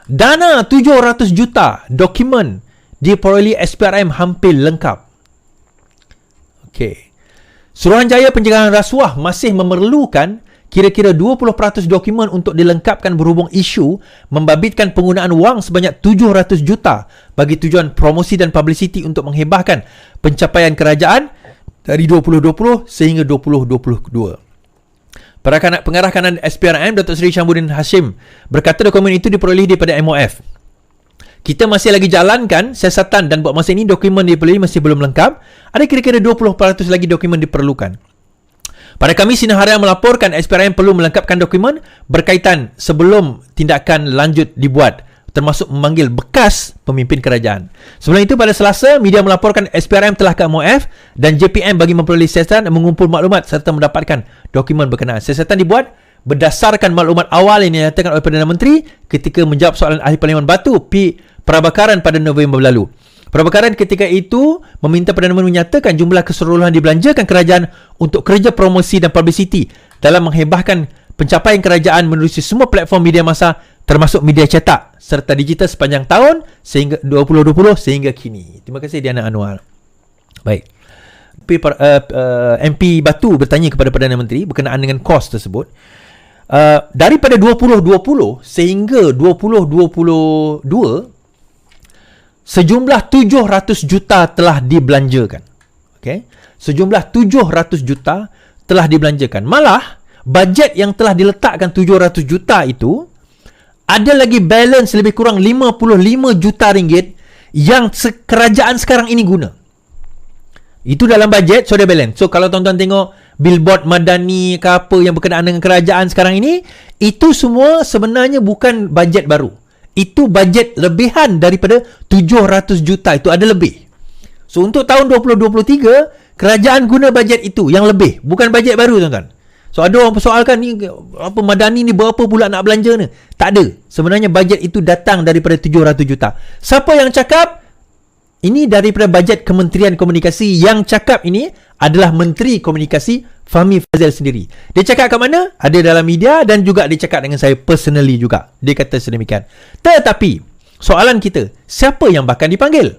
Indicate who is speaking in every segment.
Speaker 1: Dana 700 juta, dokumen diperoleh SPRM hampir lengkap. Okey. Suruhanjaya Pencegahan Rasuah masih memerlukan kira-kira 20% dokumen untuk dilengkapkan berhubung isu membabitkan penggunaan wang sebanyak 700 juta bagi tujuan promosi dan publicity untuk menghebahkan pencapaian kerajaan dari 2020 sehingga 2022. Pengarah kanan SPRM Datuk Seri Syambuddin Hashim berkata dokumen itu diperoleh daripada MOF. Kita masih lagi jalankan siasatan dan buat masa ini dokumen diperoleh masih belum lengkap. Ada kira-kira 20% lagi dokumen diperlukan. Pada Khamis, Sinar Harian melaporkan SPRM perlu melengkapkan dokumen berkaitan sebelum tindakan lanjut dibuat, termasuk memanggil bekas pemimpin kerajaan. Sebelum itu, pada Selasa, media melaporkan SPRM telah ke MOF dan JPM bagi memperoleh siasatan dan mengumpul maklumat serta mendapatkan dokumen berkenaan. Siasatan dibuat berdasarkan maklumat awal yang dinyatakan oleh Perdana Menteri ketika menjawab soalan Ahli Parlimen Batu P. Prabakaran pada November lalu. Prabakaran ketika itu meminta Perdana Menteri menyatakan jumlah keseluruhan dibelanjakan kerajaan untuk kerja promosi dan publicity dalam menghebahkan pencapaian kerajaan menerusi semua platform media massa termasuk media cetak serta digital sepanjang tahun sehingga 2020 sehingga kini. Terima kasih Diana Anwar. Baik. MP Batu bertanya kepada Perdana Menteri berkenaan dengan kos tersebut. Daripada 2020 sehingga 2022 sejumlah 700 juta telah dibelanjakan. Okey. Sejumlah 700 juta telah dibelanjakan. Malah bajet yang telah diletakkan 700 juta itu ada lagi balance lebih kurang 55 juta ringgit yang kerajaan sekarang ini guna. Itu dalam bajet, so ada balance. So kalau tuan-tuan tengok billboard madani ke apa yang berkenaan dengan kerajaan sekarang ini, itu semua sebenarnya bukan bajet baru. Itu bajet lebihan daripada 700 juta. Itu ada lebih. So untuk tahun 2023, kerajaan guna bajet itu yang lebih, bukan bajet baru tuan-tuan. So ada orang persoalkan ni apa madani ni berapa pula nak belanja ni? Tak ada. Sebenarnya bajet itu datang daripada 700 juta. Siapa yang cakap? Ini daripada bajet Kementerian Komunikasi. Yang cakap ini adalah Menteri Komunikasi Fahmi Fazil sendiri. Dia cakap kat mana? Ada dalam media dan juga dia cakap dengan saya personally juga. Dia kata sedemikian. Tetapi soalan kita, siapa yang bakal dipanggil?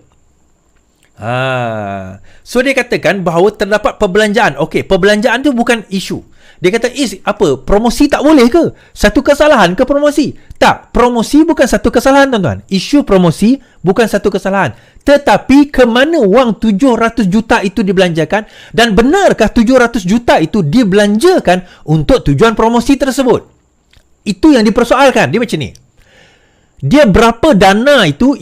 Speaker 1: So dia katakan bahawa terdapat perbelanjaan. Okey, perbelanjaan tu bukan isu. Dia kata, apa? Promosi tak boleh ke? Satu kesalahan ke promosi? Tak, promosi bukan satu kesalahan tuan-tuan. Isu promosi bukan satu kesalahan. Tetapi ke mana wang 700 juta itu dibelanjakan dan benarkah 700 juta itu dibelanjakan untuk tujuan promosi tersebut? Itu yang dipersoalkan. Dia macam ni. Dia berapa dana itu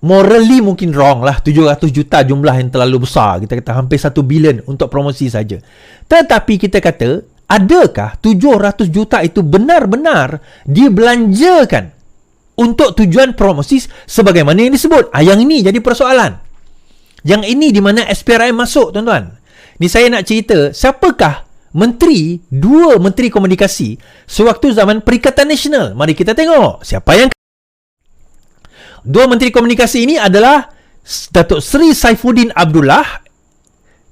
Speaker 1: morally mungkin wrong lah. 700 juta jumlah yang terlalu besar. Kita kata hampir 1 bilion untuk promosi saja. Tetapi kita kata, adakah 700 juta itu benar-benar dibelanjakan untuk tujuan promosi sebagaimana yang disebut? Yang ini jadi persoalan. Yang ini di mana SPRM masuk, tuan-tuan. Ni saya nak cerita, siapakah dua menteri komunikasi sewaktu zaman Perikatan Nasional? Mari kita tengok siapa yang. Dua menteri komunikasi ini adalah Datuk Seri Saifuddin Abdullah.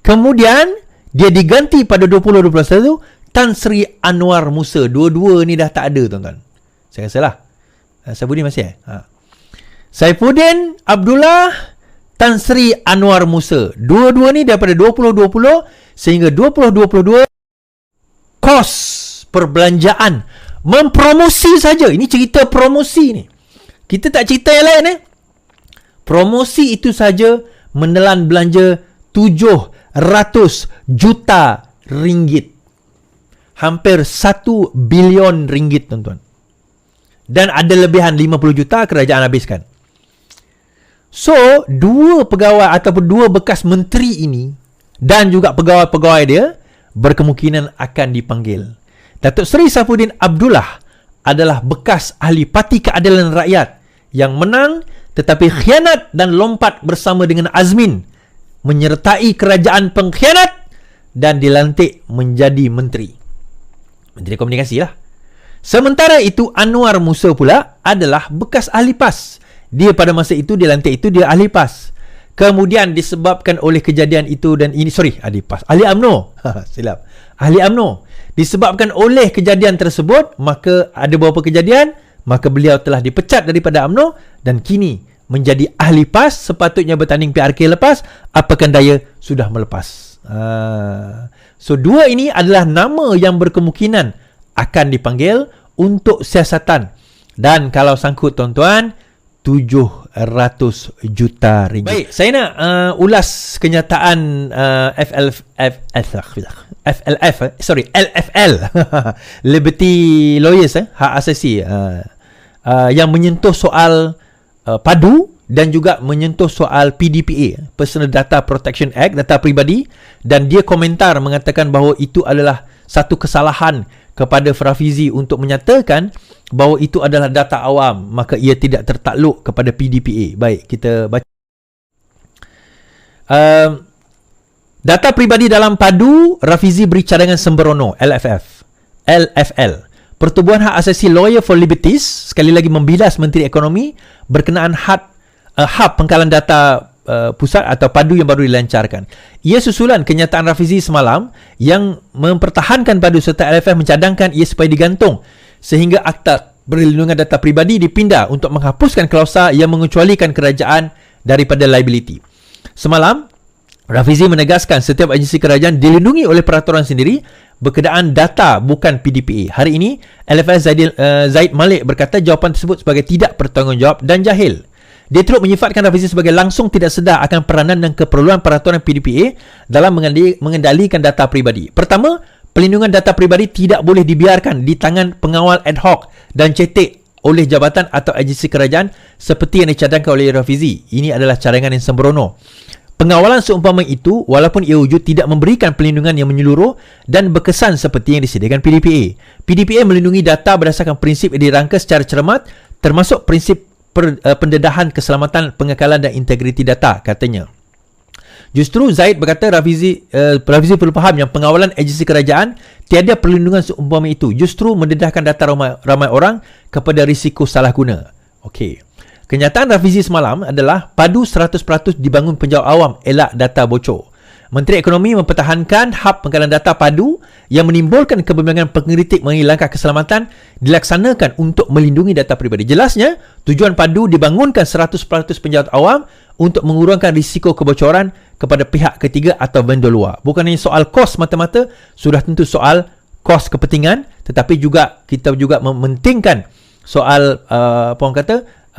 Speaker 1: Kemudian dia diganti pada 2021 Tan Sri Anwar Musa. Dua-dua ni dah tak ada, tuan-tuan. Saya rasa lah. Saifuddin masih Saifuddin Abdullah, Tan Sri Anwar Musa. Dua-dua ni daripada 2020 sehingga 2022 kos perbelanjaan mempromosi saja. Ini cerita promosi ni. Kita tak cerita yang lain Promosi itu saja menelan belanja 700 juta ringgit. Hampir 1 bilion ringgit, tuan-tuan. Dan ada lebihan 50 juta kerajaan habiskan. So, dua pegawai ataupun dua bekas menteri ini dan juga pegawai-pegawai dia berkemungkinan akan dipanggil. Datuk Seri Saifuddin Abdullah adalah bekas ahli Parti Keadilan Rakyat yang menang tetapi khianat dan lompat bersama dengan Azmin menyertai kerajaan pengkhianat dan dilantik menjadi menteri komunikasi lah. Sementara itu Anwar Musa pula adalah bekas ahli PAS. Dia pada masa itu dilantik itu dia ahli PAS. Kemudian disebabkan oleh kejadian itu dan ini ahli PAS, ahli UMNO. Silap. Ahli UMNO. Disebabkan oleh kejadian tersebut, maka ada beberapa kejadian maka beliau telah dipecat daripada UMNO dan kini menjadi ahli PAS, sepatutnya bertanding PRK lepas, apakan daya sudah melepas. So dua ini adalah nama yang berkemungkinan akan dipanggil untuk siasatan. Dan kalau sangkut tuan-tuan, 700 juta ringgit. Baik, saya nak ulas kenyataan LFL Liberty Lawyers, hak asasi, yang menyentuh soal padu dan juga menyentuh soal PDPA, Personal Data Protection Act, data peribadi, dan dia komentar mengatakan bahawa itu adalah satu kesalahan kepada Rafizi untuk menyatakan bahawa itu adalah data awam, maka ia tidak tertakluk kepada PDPA. Baik, kita baca. Data peribadi dalam padu, Rafizi beri cadangan sembrono, LFL. Pertubuhan Hak Asasi Lawyer for Liberties sekali lagi membilas Menteri Ekonomi berkenaan hub pengkalan data pusat atau padu yang baru dilancarkan. Ia susulan kenyataan Rafizi semalam yang mempertahankan padu serta LFF mencadangkan ia supaya digantung sehingga Akta Perlindungan Data Peribadi dipindah untuk menghapuskan klausa yang mengecualikan kerajaan daripada liability. Semalam, Rafizi menegaskan setiap agensi kerajaan dilindungi oleh peraturan sendiri berkenaan data bukan PDPA. Hari ini, LFS Zaid Malik berkata jawapan tersebut sebagai tidak bertanggungjawab dan jahil. Dia turut menyifatkan Rafizi sebagai langsung tidak sedar akan peranan dan keperluan peraturan PDPA dalam mengendalikan data peribadi. Pertama, pelindungan data peribadi tidak boleh dibiarkan di tangan pengawal ad hoc dan cetek oleh jabatan atau agensi kerajaan seperti yang dicadangkan oleh Rafizi. Ini adalah cadangan yang sembrono. Pengawalan seumpama itu, walaupun ia wujud, tidak memberikan perlindungan yang menyeluruh dan berkesan seperti yang disediakan PDPA. PDPA melindungi data berdasarkan prinsip yang dirangka secara cermat, termasuk prinsip pendedahan keselamatan, pengekalan dan integriti data, katanya. Justru Zaid berkata Rafizi perlu faham yang pengawalan agensi kerajaan tiada perlindungan seumpama itu, justru mendedahkan data ramai orang kepada risiko salah guna. Okey. Kenyataan Rafizi semalam adalah padu 100% dibangun penjawat awam elak data bocor. Menteri Ekonomi mempertahankan hub pengkalan data padu yang menimbulkan kebimbangan pengkritik mengenai langkah keselamatan dilaksanakan untuk melindungi data peribadi. Jelasnya, tujuan padu dibangunkan 100% penjawat awam untuk mengurangkan risiko kebocoran kepada pihak ketiga atau vendor luar. Bukan hanya soal kos mata-mata, sudah tentu soal kos kepentingan, tetapi juga kita juga mementingkan soal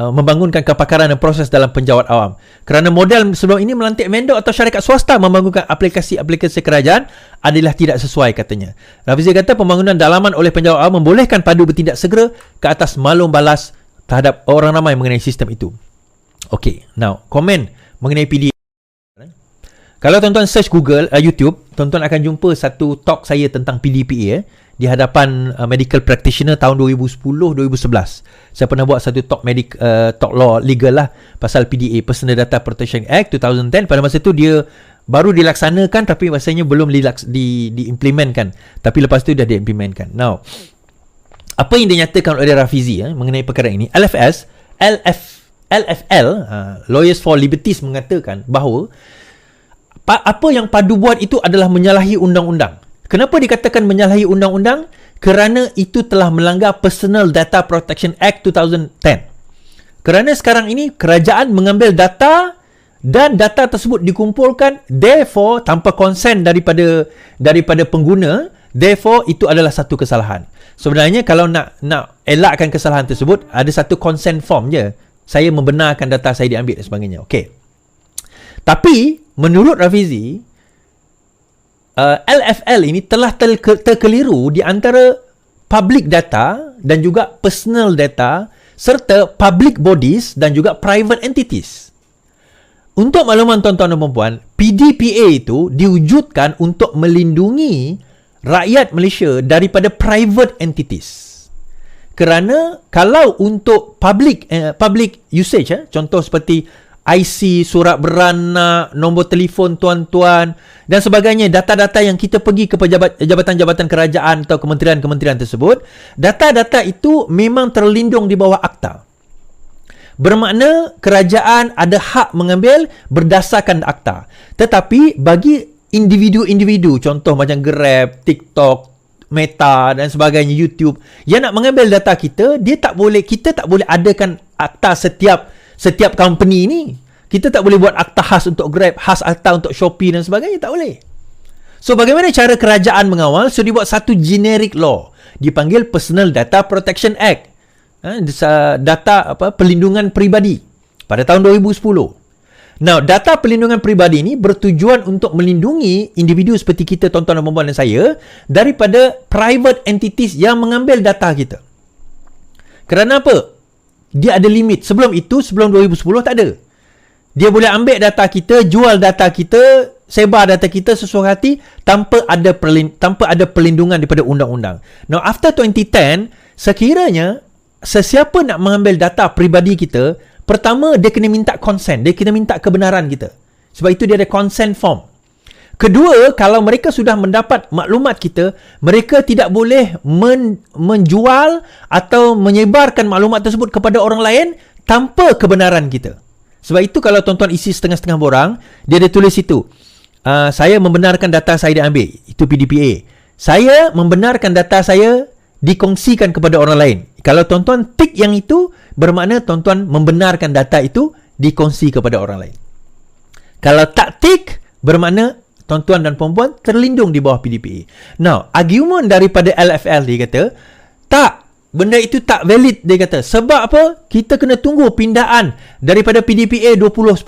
Speaker 1: membangunkan kepakaran dan proses dalam penjawat awam. Kerana model sebelum ini melantik vendor atau syarikat swasta membangunkan aplikasi-aplikasi kerajaan adalah tidak sesuai, katanya. Rafizi kata pembangunan dalaman oleh penjawat awam membolehkan padu bertindak segera ke atas malum balas terhadap orang ramai mengenai sistem itu. Okey, now komen mengenai PDPA. Kalau tuan-tuan search Google, YouTube, tuan-tuan akan jumpa satu talk saya tentang PDPA di hadapan medical practitioner tahun 2010-2011. Saya pernah buat satu talk talk law legal lah pasal PDA, Personal Data Protection Act 2010. Pada masa itu dia baru dilaksanakan tapi rasanya belum diimplementkan. Tapi lepas tu dah diimplementkan. Now, apa yang dinyatakan oleh Rafizi mengenai perkara ini? LFL, Lawyers for Liberties, mengatakan bahawa apa yang padu buat itu adalah menyalahi undang-undang. Kenapa dikatakan menyalahi undang-undang? Kerana itu telah melanggar Personal Data Protection Act 2010. Kerana sekarang ini kerajaan mengambil data dan data tersebut dikumpulkan, therefore tanpa konsen daripada pengguna, therefore itu adalah satu kesalahan. Sebenarnya kalau nak elakkan kesalahan tersebut, ada satu consent form je. Saya membenarkan data saya diambil dan sebagainya. Okey. Tapi menurut Rafizi, LFL ini telah terkeliru di antara public data dan juga personal data serta public bodies dan juga private entities. Untuk makluman tuan-tuan dan puan-puan, PDPA itu diwujudkan untuk melindungi rakyat Malaysia daripada private entities. Kerana kalau untuk public usage, contoh seperti IC, surat beranak, nombor telefon tuan-tuan dan sebagainya, data-data yang kita pergi ke jabatan-jabatan kerajaan atau kementerian-kementerian tersebut, data-data itu memang terlindung di bawah akta. Bermakna kerajaan ada hak mengambil berdasarkan akta. Tetapi bagi individu-individu, contoh macam Grab, TikTok, Meta dan sebagainya, YouTube, yang nak mengambil data kita, kita tak boleh adakan akta setiap company ni. Kita tak boleh buat akta khas untuk Grab, khas akta untuk Shopee dan sebagainya, tak boleh. So bagaimana cara kerajaan mengawal? So dibuat satu generic law, dipanggil Personal Data Protection Act, data perlindungan peribadi pada tahun 2010. Now, data perlindungan peribadi ini bertujuan untuk melindungi individu seperti kita, tuan-tuan dan puan-puan dan saya, daripada private entities yang mengambil data kita. Kerana apa? Dia ada limit. Sebelum 2010 tak ada. Dia boleh ambil data kita, jual data kita, sebar data kita sesuai hati tanpa ada perlindungan daripada undang-undang. Now, after 2010, sekiranya sesiapa nak mengambil data peribadi kita, pertama, dia kena minta consent. Dia kena minta kebenaran kita. Sebab itu dia ada consent form. Kedua, kalau mereka sudah mendapat maklumat kita, mereka tidak boleh menjual atau menyebarkan maklumat tersebut kepada orang lain tanpa kebenaran kita. Sebab itu kalau tuan-tuan isi setengah-setengah borang, dia ada tulis situ, saya membenarkan data saya diambil. Itu PDPA. Saya membenarkan data saya dikongsikan kepada orang lain. Kalau tuan-tuan tik yang itu, bermakna tuan-tuan membenarkan data itu dikongsi kepada orang lain. Kalau tak tik, bermakna tuan-tuan dan puan-puan terlindung di bawah PDPA. Now, argument daripada LFL dia kata, tak, benda itu tak valid, dia kata. Sebab apa? Kita kena tunggu pindaan daripada PDPA 2010.